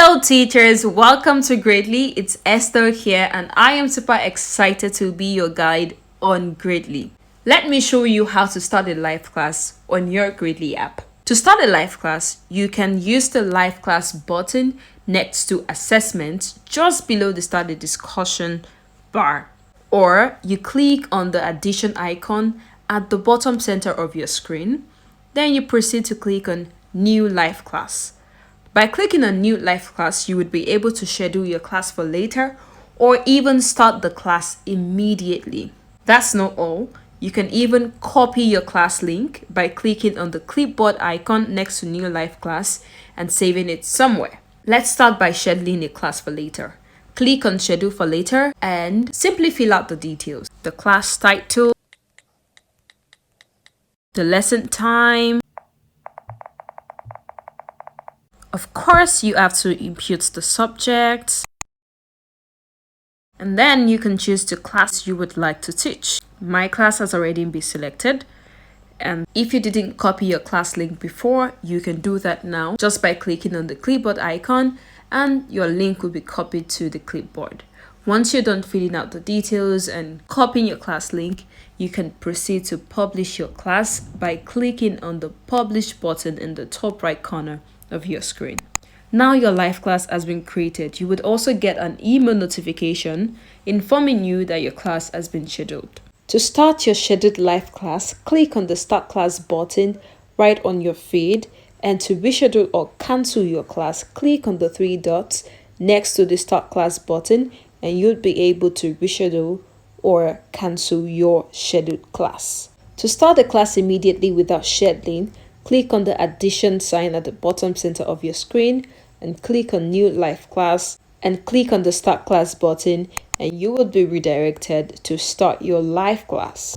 Hello teachers, welcome to Greatly. It's Esther here and I am super excited to be your guide on Greatly. Let me show you how to start a live class on your Greatly app. To start a live class, you can use the live class button next to assessment just below the start the discussion bar. Or you click on the addition icon at the bottom center of your screen. Then you proceed to click on new live class. By clicking on new live class, you would be able to schedule your class for later or even start the class immediately. That's not all. You can even copy your class link by clicking on the clipboard icon next to new live class and saving it somewhere. Let's start by scheduling a class for later. Click on schedule for later and simply fill out the details. The class title, the lesson time. Of course, you have to input the subject. And then you can choose the class you would like to teach. My class has already been selected. And if you didn't copy your class link before, you can do that now just by clicking on the clipboard icon and your link will be copied to the clipboard. Once you're done filling out the details and copying your class link, you can proceed to publish your class by clicking on the publish button in the top right corner of your screen. Now your live class has been created. You would also get an email notification informing you that your class has been scheduled. To start your scheduled live class, click on the Start Class button right on your feed, and to reschedule or cancel your class, click on the three dots next to the Start Class button and you'll be able to reschedule or cancel your scheduled class. To start the class immediately without scheduling, click on the addition sign at the bottom center of your screen and click on new live class and click on the Start Class button and you will be redirected to start your live class.